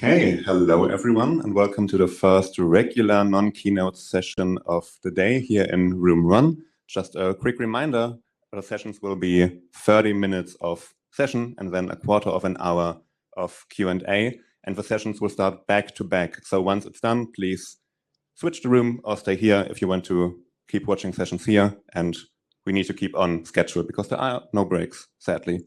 Okay, hello everyone, and welcome to the first regular non-keynote session of the day here in room 1. Just a quick reminder, the sessions will be 30 minutes of session and then a quarter of an hour of Q&A, and the sessions will start back to back. So once it's done, please switch the room or stay here if you want to keep watching sessions here, and we need to keep on schedule because there are no breaks, sadly.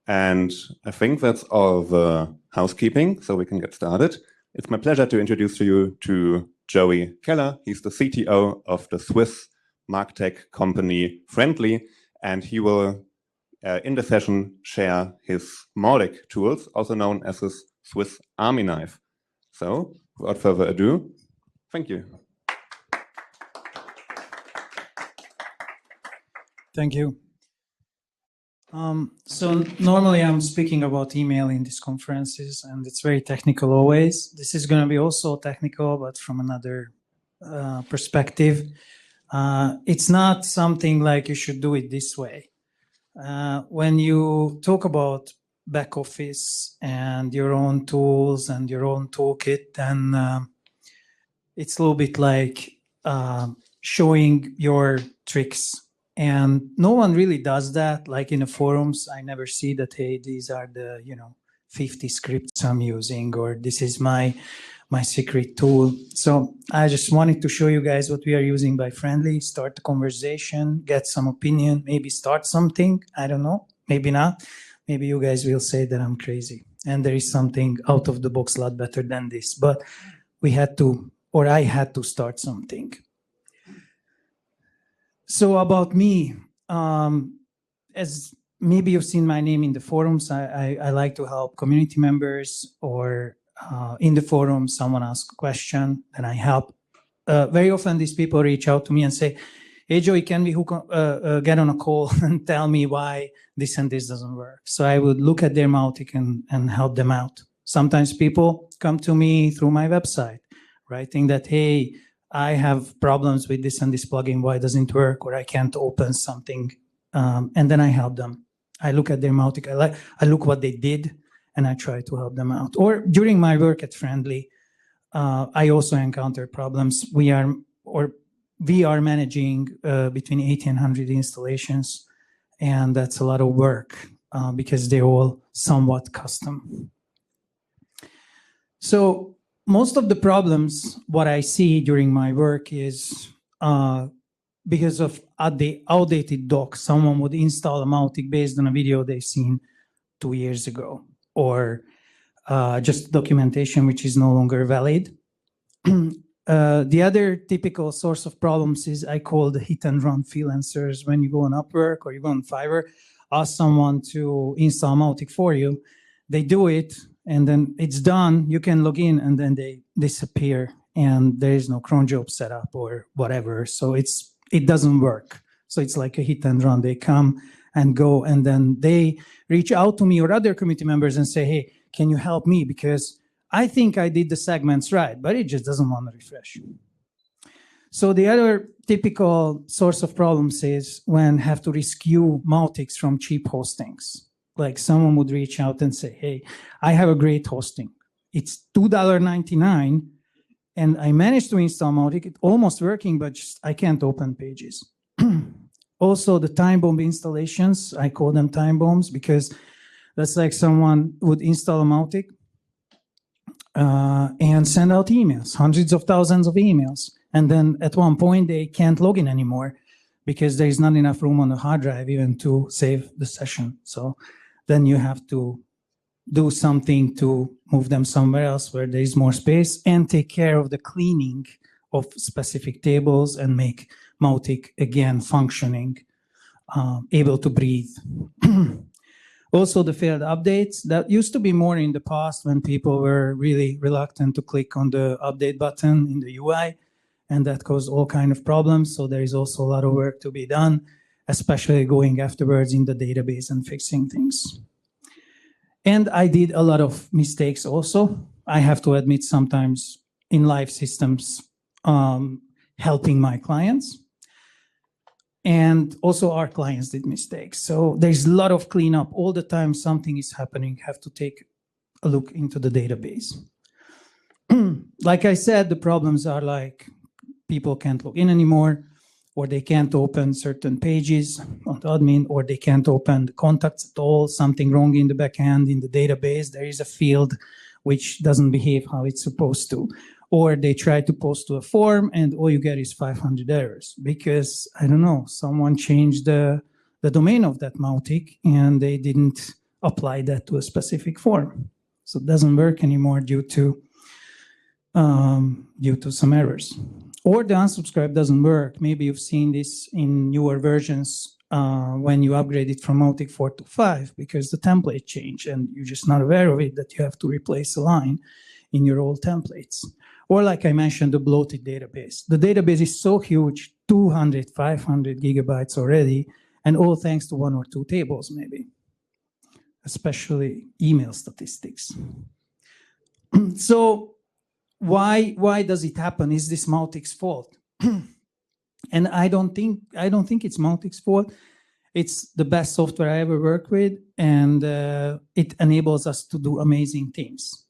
And I think that's all the housekeeping, so we can get started. It's my pleasure to introduce to you to Joey Keller. He's the CTO of the Swiss MarTech company Friendly, and he will, in the session, share his Mautic tools, also known as his Swiss Army knife. So, without further ado, thank you. Thank you. So normally I'm speaking about email in these conferences, and it's very technical always. This is going to be also technical, but from another perspective. It's not something like you should do it this way. When you talk about back office and your own tools and your own toolkit, then it's a little bit like showing your tricks. And no one really does that. Like in the forums, I never see that, hey, these are the 50 scripts I'm using, or this is my secret tool. So I just wanted to show you guys what we are using by Friendly, start the conversation, get some opinion, maybe start something. I don't know, maybe not. Maybe you guys will say that I'm crazy and there is something out of the box a lot better than this. But we had to, or I had to start something. So about me, as maybe you've seen my name in the forums, I like to help community members, or in the forum, someone asks a question and I help. Very often these people reach out to me and say, hey, Joey, can we get on a call and tell me why this and this doesn't work? So I would look at their Mautic and help them out. Sometimes people come to me through my website, writing that, hey, I have problems with this and this plugin, why doesn't it work, or I can't open something, and then I help them. I look at their Mautic, I look what they did, and I try to help them out. Or during my work at Friendly, I also encounter problems. We are managing between 80 and 100 installations, and that's a lot of work because they're all somewhat custom. So most of the problems, what I see during my work is because of the outdated docs. Someone would install a Mautic based on a video they've seen 2 years ago, or just documentation which is no longer valid. The other typical source of problems is I call the hit and run freelancers. When you go on Upwork or you go on Fiverr, ask someone to install Mautic for you. They do it, and then it's done, you can log in, and then they disappear, and there is no cron job set up or whatever. So it doesn't work. So it's like a hit and run. They come and go, and then they reach out to me or other community members and say, hey, can you help me? Because I think I did the segments right, but it just doesn't want to refresh. So the other typical source of problems is when have to rescue Mautics from cheap hostings. Like someone would reach out and say, hey, I have a great hosting. It's $2.99, and I managed to install Mautic. It's almost working, but just, I can't open pages. Also, the time bomb installations, I call them time bombs because that's like someone would install a Mautic and send out emails, hundreds of thousands of emails. And then at one point, they can't log in anymore because there is not enough room on the hard drive even to save the session. So then you have to do something to move them somewhere else where there is more space and take care of the cleaning of specific tables and make Mautic again functioning, able to breathe. Also, the failed updates. That used to be more in the past when people were really reluctant to click on the update button in the UI, and that caused all kinds of problems. So there is also a lot of work to be done, especially going afterwards in the database and fixing things. And I did a lot of mistakes also. I have to admit, sometimes in live systems, helping my clients. And also our clients did mistakes. So there's a lot of cleanup all the time. Something is happening. Have to take a look into the database. Like I said, the problems are like people can't log in anymore, or they can't open certain pages on the admin, or they can't open the contacts at all, something wrong in the backend in the database. There is a field which doesn't behave how it's supposed to. Or they try to post to a form and all you get is 500 errors because, I don't know, someone changed the domain of that Mautic and they didn't apply that to a specific form. So it doesn't work anymore due to some errors. Or the unsubscribe doesn't work. Maybe you've seen this in newer versions when you upgrade it from Mautic 4 to 5 because the template changed and you're just not aware of it that you have to replace a line in your old templates. Or like I mentioned, the bloated database. The database is so huge, 200, 500 gigabytes already, and all thanks to 1 or 2 tables maybe, especially email statistics. So why does it happen? Is this Mautic's fault? And I don't think it's Mautic's fault. It's the best software I ever worked with, and it enables us to do amazing things.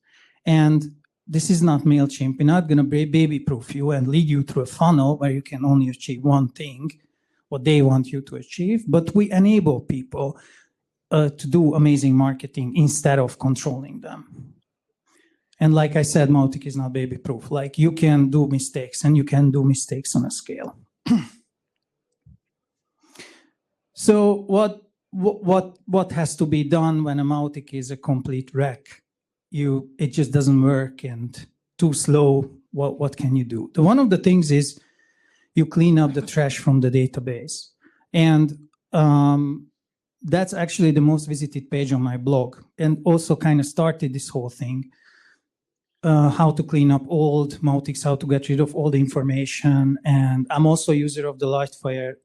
And this is not MailChimp. We're not going to baby-proof you and lead you through a funnel where you can only achieve one thing, what they want you to achieve, but we enable people to do amazing marketing instead of controlling them. And like I said, Mautic is not baby-proof. Like you can do mistakes, and you can do mistakes on a scale. So what has to be done when a Mautic is a complete wreck? It just doesn't work and too slow. What can you do? One of the things is you clean up the trash from the database. And that's actually the most visited page on my blog, and also kind of started this whole thing. How to clean up old Mautics, how to get rid of all the information. And I'm also a user of the Lightfire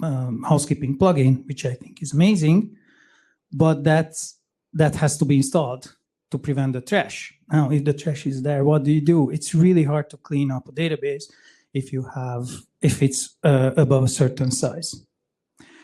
housekeeping plugin, which I think is amazing, but that has to be installed to prevent the trash. Now, if the trash is there, what do? It's really hard to clean up a database if it's above a certain size.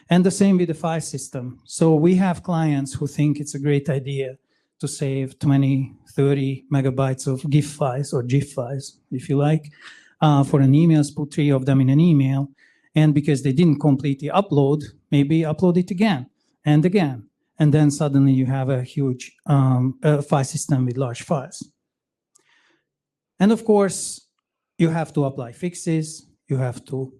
And the same with the file system. So we have clients who think it's a great idea to save 20, 30 megabytes of GIF files or GIF files, if you like, for an email, put 3 of them in an email. And because they didn't completely upload, maybe upload it again and again. And then suddenly you have a huge file system with large files. And of course, you have to apply fixes. You have to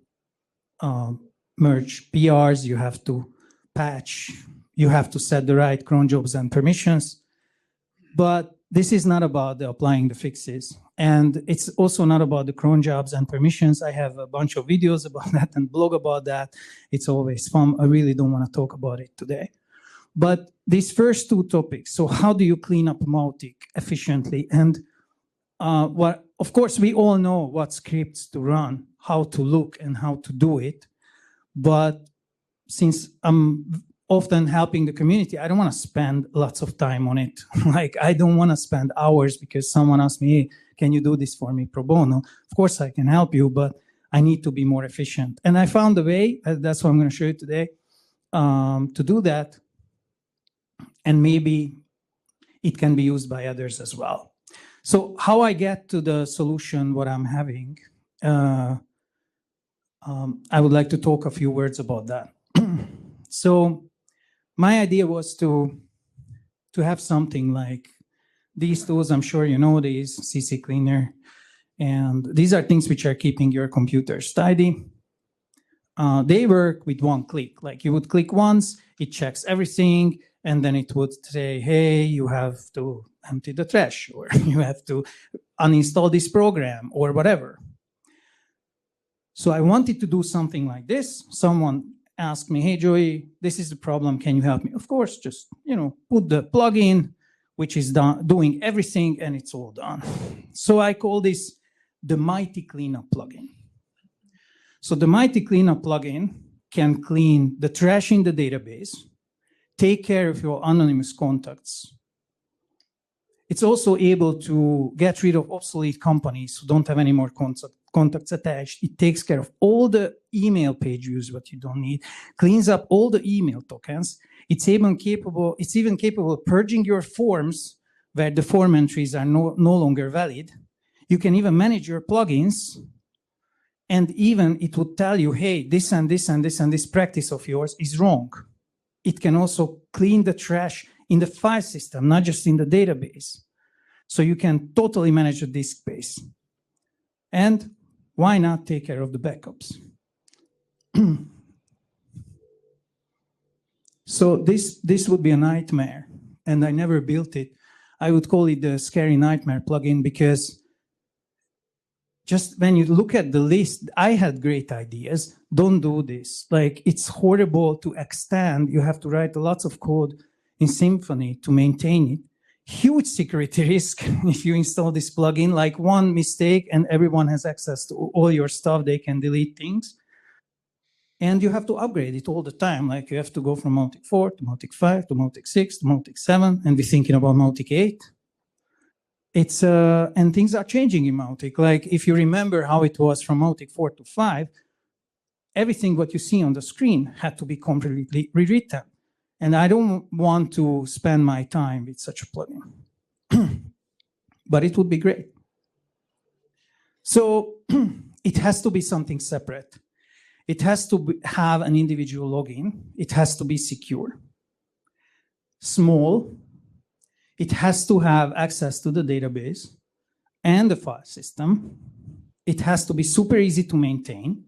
merge PRs. You have to patch. You have to set the right cron jobs and permissions. But this is not about applying the fixes. And it's also not about the cron jobs and permissions. I have a bunch of videos about that and blog about that. It's always fun. I really don't want to talk about it today. But these first 2 topics, so how do you clean up Mautic efficiently? And of course, we all know what scripts to run, how to look and how to do it. But since I'm often helping the community, I don't want to spend lots of time on it. Like, I don't want to spend hours because someone asked me, hey, can you do this for me pro bono? Of course, I can help you, but I need to be more efficient. And I found a way, that's what I'm going to show you today, to do that. And maybe it can be used by others as well. So how I get to the solution, what I'm having, I would like to talk a few words about that. So my idea was to have something like these tools. I'm sure you know these, CC Cleaner. And these are things which are keeping your computers tidy. They work with one click. Like you would click once, it checks everything, and then it would say, hey, you have to empty the trash, or you have to uninstall this program, or whatever. So I wanted to do something like this. Someone asked me, hey, Joey, this is the problem. Can you help me? Of course, just, put the plugin, which is doing everything, and it's all done. So I call this the Mighty Cleanup plugin. So the Mighty Cleanup plugin can clean the trash in the database, take care of your anonymous contacts. It's also able to get rid of obsolete companies who don't have any more contacts attached. It takes care of all the email page views what you don't need, cleans up all the email tokens. It's even capable of purging your forms where the form entries are no longer valid. You can even manage your plugins, and even it would tell you, hey, this and this and this and this practice of yours is wrong. It can also clean the trash in the file system, not just in the database. So you can totally manage the disk space. And why not take care of the backups? So this would be a nightmare, and I never built it. I would call it the scary nightmare plugin, because just when you look at the list, I had great ideas. Don't do this. Like, it's horrible to extend. You have to write lots of code in Symfony to maintain it. Huge security risk if you install this plugin. Like, one mistake and everyone has access to all your stuff. They can delete things. And you have to upgrade it all the time. Like, you have to go from Mautic 4 to Mautic 5 to Mautic 6 to Mautic 7 and be thinking about Mautic 8. It's and things are changing in Mautic. Like, if you remember how it was from Mautic 4 to 5, everything what you see on the screen had to be completely rewritten. And I don't want to spend my time with such a plugin. But it would be great. So it has to be something separate. It has to have an individual login. It has to be secure, small. It has to have access to the database and the file system. It has to be super easy to maintain.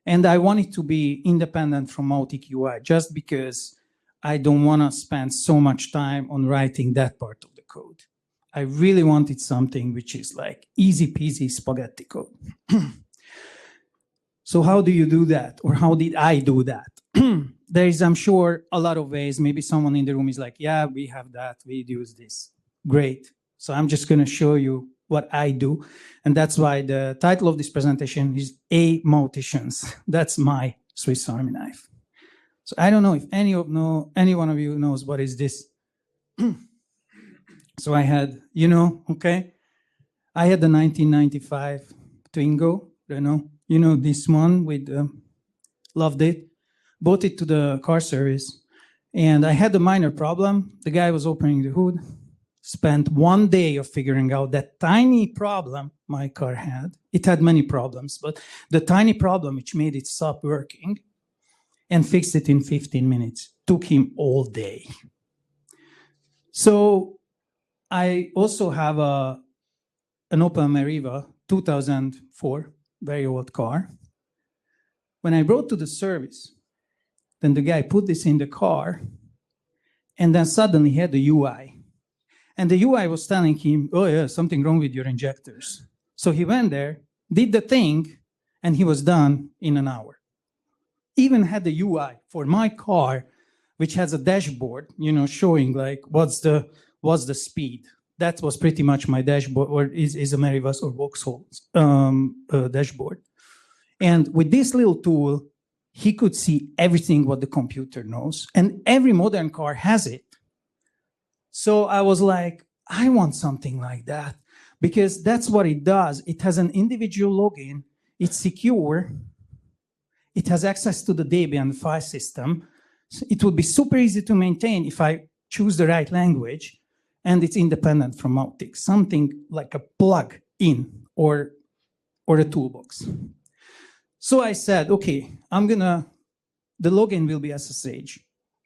And I want it to be independent from Mautic UI, just because I don't want to spend so much time on writing that part of the code. I really wanted something which is like easy peasy spaghetti code. So how do you do that? Or how did I do that? There is, I'm sure, a lot of ways. Maybe someone in the room is like, yeah, we have that, we use this. Great. So I'm just going to show you what I do. And that's why the title of this presentation is A Mauticians. That's my Swiss Army knife. So I don't know if any one of you knows what is this. So I had, okay, I had the 1995 Twingo, this one with, loved it. Bought it to the car service, and I had a minor problem. The guy was opening the hood, spent 1 day of figuring out that tiny problem my car had. It had many problems, but the tiny problem which made it stop working, and fixed it in 15 minutes. Took him all day. So I also have an Opel Meriva 2004, very old car. When I brought to the service, then the guy put this in the car, and then suddenly he had the UI. And the UI was telling him, oh yeah, something wrong with your injectors. So he went there, did the thing, and he was done in an hour. Even had the UI for my car, which has a dashboard, showing like what's the speed. That was pretty much my dashboard, or is a Meriva's or Vauxhall's dashboard. And with this little tool, he could see everything what the computer knows, and every modern car has it. So I was like, I want something like that, because that's what it does. It has an individual login, it's secure, it has access to the DB and the file system. So it would be super easy to maintain if I choose the right language, and it's independent from Mautics, something like a plug-in or a toolbox. So I said, okay, the login will be SSH,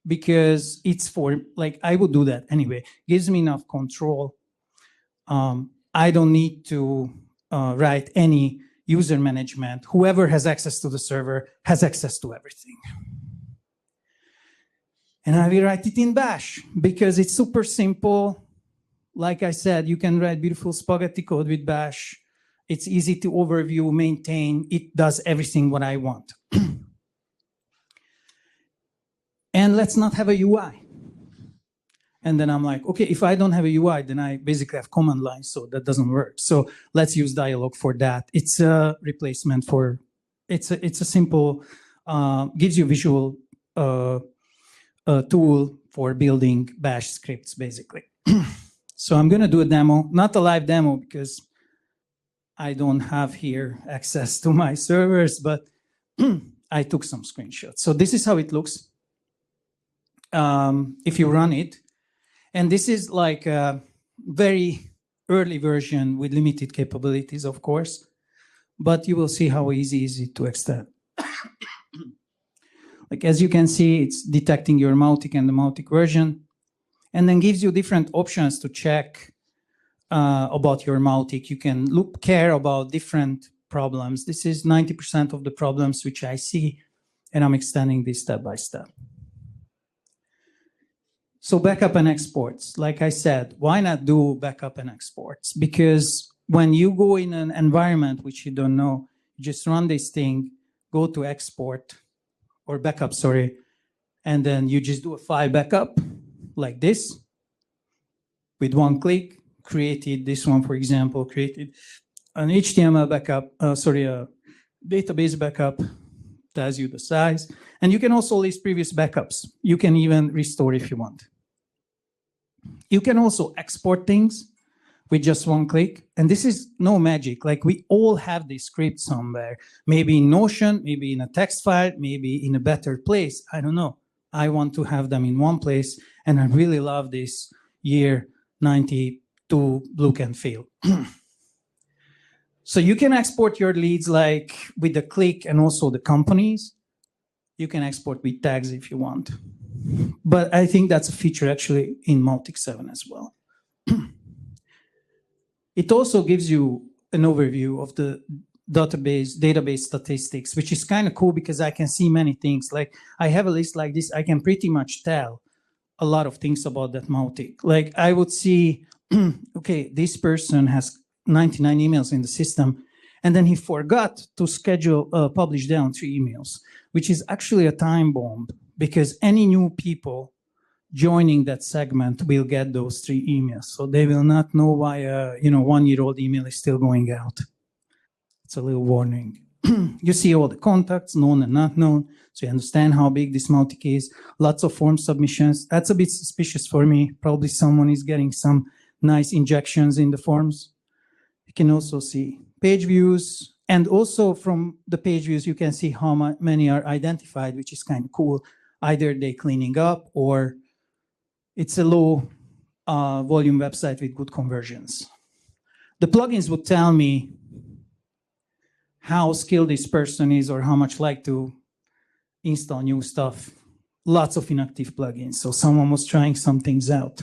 because it's for, like, I would do that anyway. Gives me enough control. I don't need to write any user management. Whoever has access to the server has access to everything. And I will write it in Bash, because it's super simple. Like I said, you can write beautiful spaghetti code with Bash. It's easy to overview, maintain. It does everything what I want. And let's not have a UI. And then I'm like, okay, if I don't have a UI, then I basically have command line, so that doesn't work. So let's use dialog for that. It's a replacement for, it's a simple, gives you visual tool for building Bash scripts, basically. So I'm going to do a demo, not a live demo, because I don't have here access to my servers, but I took some screenshots. So this is how it looks if you run it. And this is like a very early version with limited capabilities, of course, but you will see how easy is it to extend. Like, as you can see, it's detecting your Mautic and the Mautic version, and then gives you different options to check about your Mautic. You can care about different problems. This is 90% of the problems which I see, and I'm extending this step by step. So backup and exports, like I said, why not do backup and exports? Because when you go in an environment which you don't know, you just run this thing, go to export or backup, sorry, and then you just do a file backup like this with one click, created this one, for example, created an HTML backup, a database backup, tells you the size. And you can also list previous backups. You can even restore if you want. You can also export things with just one click. And this is no magic. Like, we all have this script somewhere, maybe in Notion, maybe in a text file, maybe in a better place. I don't know. I want to have them in one place. And I really love this year 92 look and feel. So you can export your leads like with a click, and also the companies. You can export with tags if you want. But I think that's a feature actually in Mautic 7 as well. It also gives you an overview of the database statistics, which is kind of cool because I can see many things. Like, I have a list like this, I can pretty much tell a lot of things about that Mautic. Like, I would see, okay, this person has 99 emails in the system, and then he forgot to schedule, publish down 3 emails, which is actually a time bomb, because any new people joining that segment will get those 3 emails. So they will not know why a 1-year-old email is still going out. It's a little warning. You see all the contacts, known and not known, so you understand how big this Mautic is. Lots of form submissions. That's a bit suspicious for me. Probably someone is getting some nice injections in the forms. You can also see page views. And also from the page views, you can see how many are identified, which is kind of cool. Either they're cleaning up, or it's a low volume website with good conversions. The plugins would tell me how skilled this person is or how much like to install new stuff. Lots of inactive plugins, so someone was trying some things out.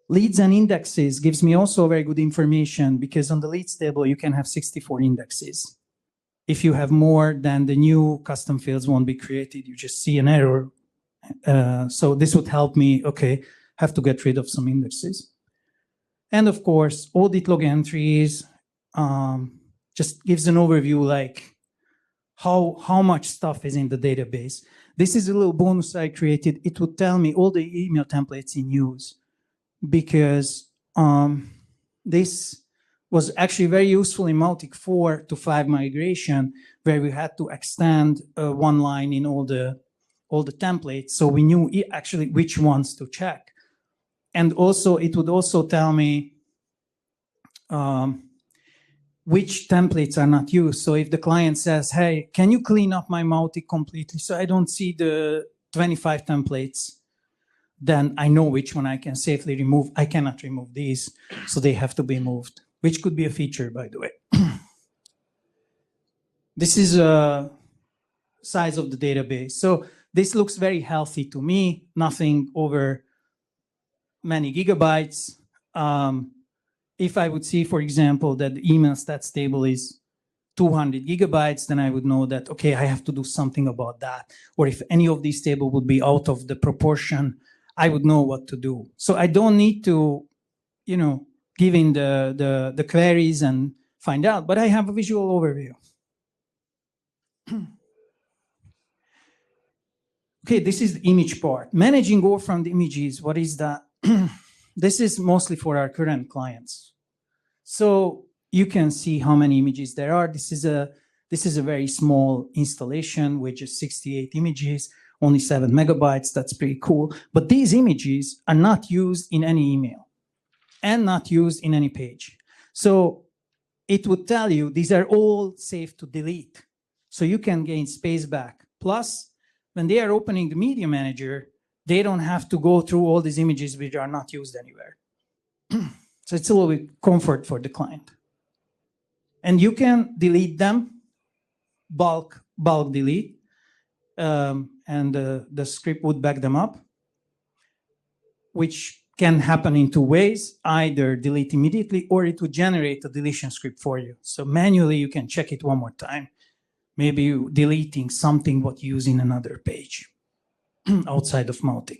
Leads and indexes gives me also very good information, because on the leads table, you can have 64 indexes. If you have more, then the new custom fields won't be created. You just see an error. So this would help me, okay, have to get rid of some indexes. And of course, audit log entries just gives an overview, like how much stuff is in the database. This is a little bonus I created. It would tell me all the email templates in use, because this was actually very useful in Mautic 4 to 5 migration, where we had to extend one line in all the templates, so we knew actually which ones to check. And also, it would also tell me which templates are not used. So if the client says, hey, can you clean up my Mautic completely so I don't see the 25 templates, then I know which one I can safely remove. I cannot remove these, so they have to be moved, which could be a feature, by the way. This is a size of the database. So this looks very healthy to me, nothing over many gigabytes. If I would see, for example, that the email stats table is 200 gigabytes, then I would know that, okay, I have to do something about that. Or if any of these tables would be out of the proportion, I would know what to do. So I don't need to, give in the queries and find out, but I have a visual overview. Okay, this is the image part. Managing all from the images, what is that? This is mostly for our current clients. So you can see how many images there are. This is a very small installation with just 68 images, only 7 megabytes. That's pretty cool. But these images are not used in any email and not used in any page. So it would tell you these are all safe to delete. So you can gain space back. Plus, when they are opening the media manager, they don't have to go through all these images which are not used anywhere. So it's a little bit comfort for the client. And you can delete them, bulk delete, and the script would back them up, which can happen in two ways, either delete immediately or it would generate a deletion script for you. So manually you can check it one more time, maybe deleting something what you use in another page outside of Mautic.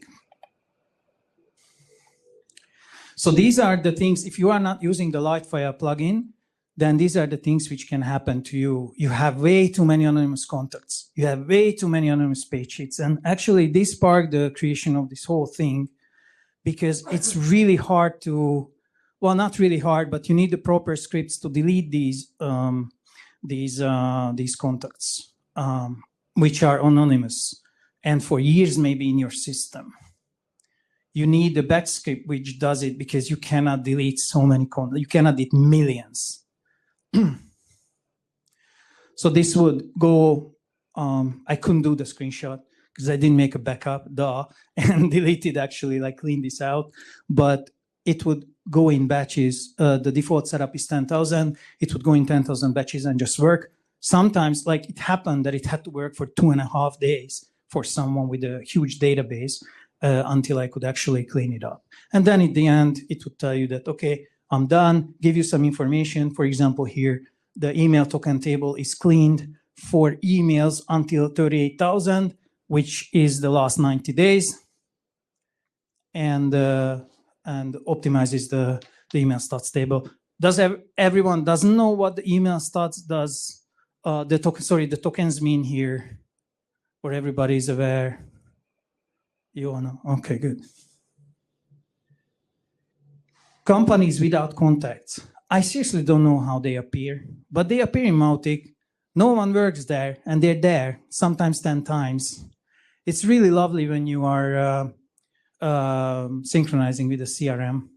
So these are the things, if you are not using the Lightfire plugin, then these are the things which can happen to you. You have way too many anonymous contacts. You have way too many anonymous page sheets. And actually this sparked the creation of this whole thing, because it's really hard to, well, not really hard, but you need the proper scripts to delete these contacts, which are anonymous, and for years maybe in your system. You need the batch script which does it, because you cannot delete so many contacts. You cannot delete millions. So this would go, I couldn't do the screenshot because I didn't make a backup, and deleted actually, like clean this out. But it would go in batches. The default setup is 10,000. It would go in 10,000 batches and just work. Sometimes, like it happened that it had to work for 2.5 days for someone with a huge database until I could actually clean it up. And then at the end, it would tell you that, okay, I'm done, give you some information. For example, here, the email token table is cleaned for emails until 38,000, which is the last 90 days, and optimizes the email stats table. Does everyone doesn't know what the email stats does? The tokens mean here, where everybody is aware. You all know? Okay, good. Companies without contacts. I seriously don't know how they appear, but they appear in Mautic. No one works there, and they're there, sometimes 10 times. It's really lovely when you are synchronizing with the CRM.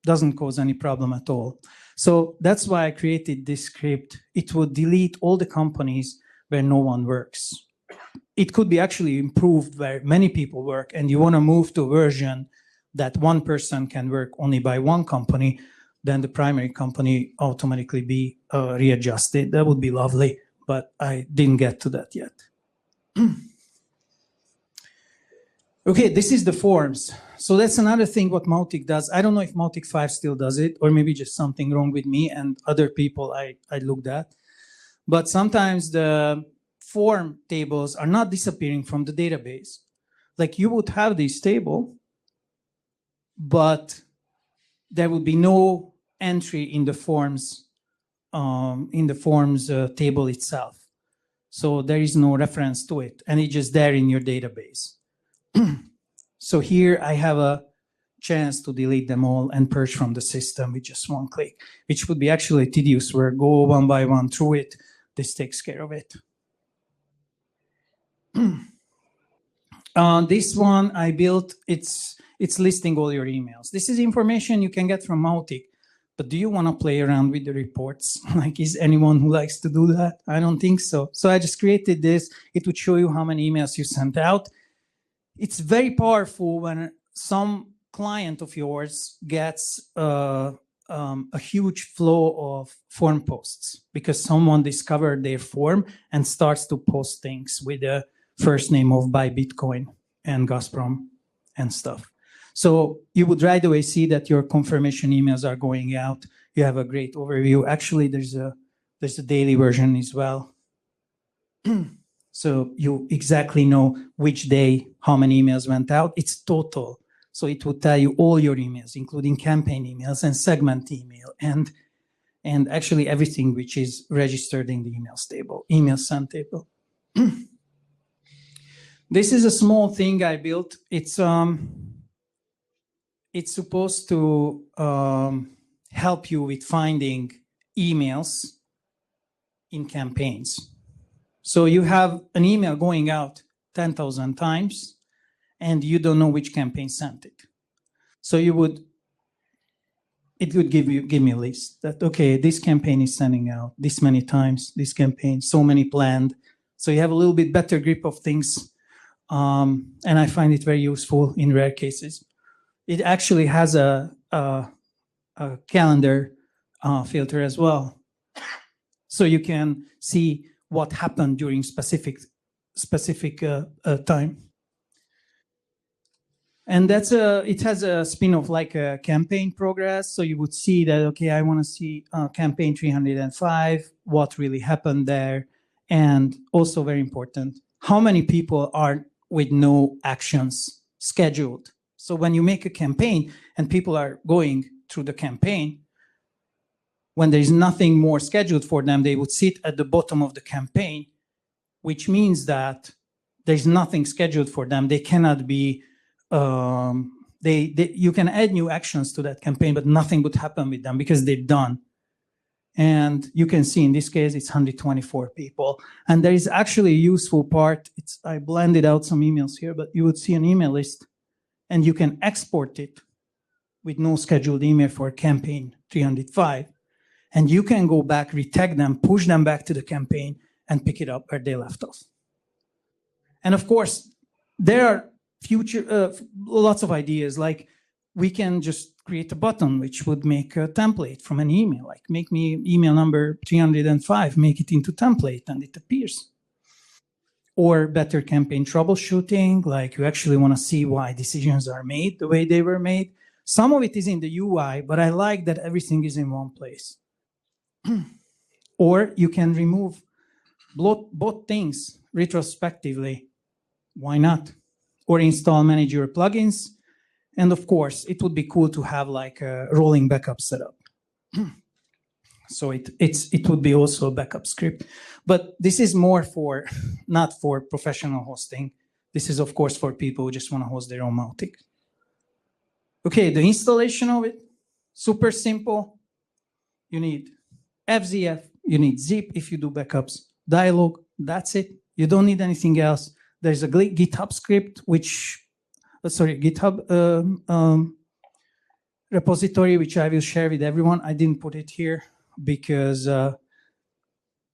Doesn't cause any problem at all. So that's why I created this script. It would delete all the companies where no one works. It could be actually improved where many people work, and you want to move to a version that one person can work only by one company, then the primary company automatically be readjusted. That would be lovely, but I didn't get to that yet. Okay, this is the forms. So that's another thing what Mautic does. I don't know if Mautic 5 still does it, or maybe just something wrong with me and other people I looked at. But sometimes the form tables are not disappearing from the database. Like you would have this table, but there would be no entry in the forms table itself. So there is no reference to it, and it's just there in your database. So here I have a chance to delete them all and purge from the system with just one click, which would be actually tedious work. Go one by one through it. This takes care of it. This one I built, it's listing all your emails. This is information you can get from Mautic, but do you want to play around with the reports? Like, is anyone who likes to do that? I don't think so. So I just created this. It would show you how many emails you sent out. It's very powerful when some client of yours gets a huge flow of form posts because someone discovered their form and starts to post things with the first name of buy Bitcoin and Gazprom and stuff. So you would right away see that your confirmation emails are going out. You have a great overview. Actually, there's a daily version as well. So you exactly know which day, how many emails went out. It's total. So it will tell you all your emails, including campaign emails and segment email, and actually everything which is registered in the emails table, email sent table. This is a small thing I built. It's supposed to help you with finding emails in campaigns. So you have an email going out 10,000 times, and you don't know which campaign sent it. So it would give me a list that, okay, this campaign is sending out this many times, this campaign, so many planned. So you have a little bit better grip of things. And I find it very useful in rare cases. It actually has a calendar filter as well. So you can see what happened during specific time. And that's it has a spin-off like a campaign progress. So you would see that, okay, I want to see campaign 305, what really happened there. And also very important, how many people are with no actions scheduled. So when you make a campaign and people are going through the campaign, when there's nothing more scheduled for them, they would sit at the bottom of the campaign, which means that there's nothing scheduled for them. They cannot be, you can add new actions to that campaign, but nothing would happen with them because they're done. And you can see in this case, it's 124 people. And there is actually a useful part. I blended out some emails here, but you would see an email list and you can export it with no scheduled email for campaign 305. And you can go back, retag them, push them back to the campaign and pick it up where they left off. And of course, there are lots of ideas, like we can just create a button which would make a template from an email, like make me email number 305, make it into template and it appears. Or better campaign troubleshooting, like you actually want to see why decisions are made the way they were made. Some of it is in the UI, but I like that everything is in one place. Or you can remove both things retrospectively. Why not? Or install manage your plugins. And of course, it would be cool to have like a rolling backup setup. So it would be also a backup script. But this is more for, not for professional hosting. This is, of course, for people who just want to host their own Mautic. Okay, the installation of it, super simple. You need FZF, you need zip if you do backups, dialog, that's it. You don't need anything else. There's a GitHub script, GitHub repository, which I will share with everyone. I didn't put it here because the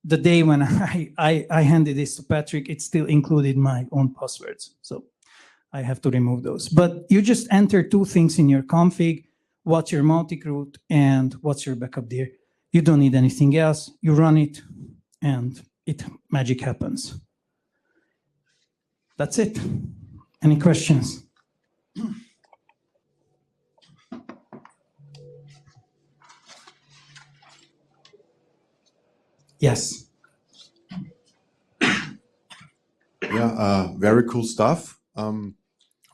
day when I handed this to Patrick, it still included my own passwords. So I have to remove those. But you just enter two things in your config, what's your Mautic root and what's your backup there. You don't need anything else. You run it and magic happens. That's it. Any questions? Yes. Yeah, very cool stuff.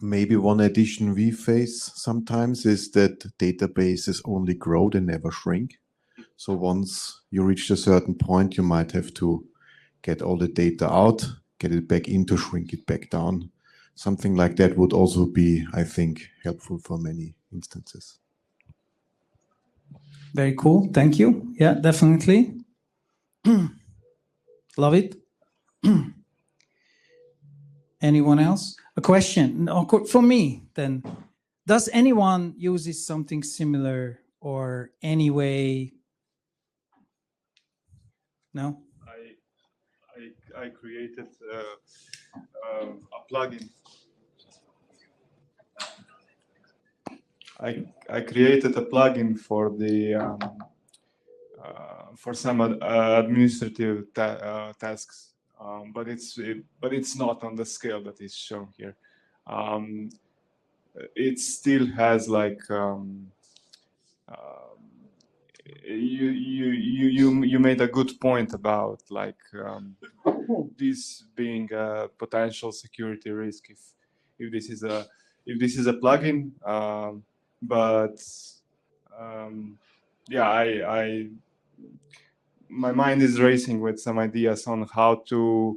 Maybe one addition we face sometimes is that databases only grow, they never shrink. So once you reach a certain point, you might have to get all the data out, get it back in to shrink it back down. Something like that would also be, I think, helpful for many instances. Very cool. Thank you. Yeah, definitely. Love it. Anyone else? A question for me then. Does anyone use something similar or any way? No? I created a plugin. I created a plugin for the for some administrative tasks, but it's not on the scale that is shown here. It still has like you made a good point about like this being a potential security risk if this is a plugin, but yeah, my mind is racing with some ideas on how to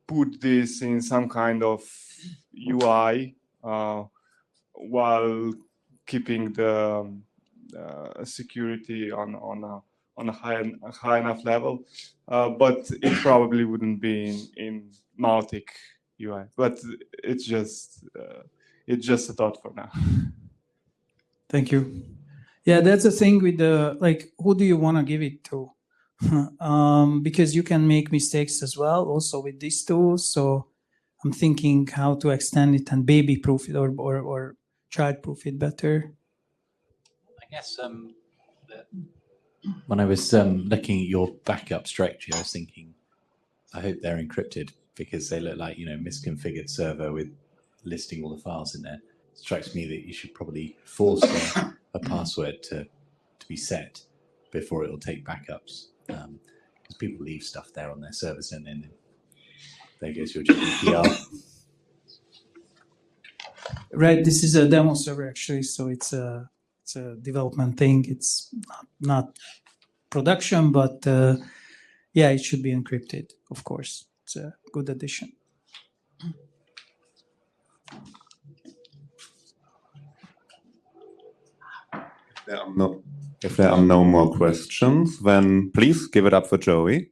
put this in some kind of UI while keeping the security on a high enough level, but it probably wouldn't be in Mautic UI. But it's just a thought for now. Thank you. Yeah, that's the thing with the like, who do you want to give it to? Because you can make mistakes as well, also with these tools. So I'm thinking how to extend it and baby-proof it or child-proof it better. I guess when I was looking at your backup strategy, I was thinking, I hope they're encrypted because they look like, misconfigured server with listing all the files in there. It strikes me that you should probably force a password to be set before it will take backups. Because people leave stuff there on their servers and then there goes your GDPR. Right, this is a demo server actually, so it's a development thing. It's not production, but yeah, it should be encrypted, of course. It's a good addition. If there are no more questions, then please give it up for Joey.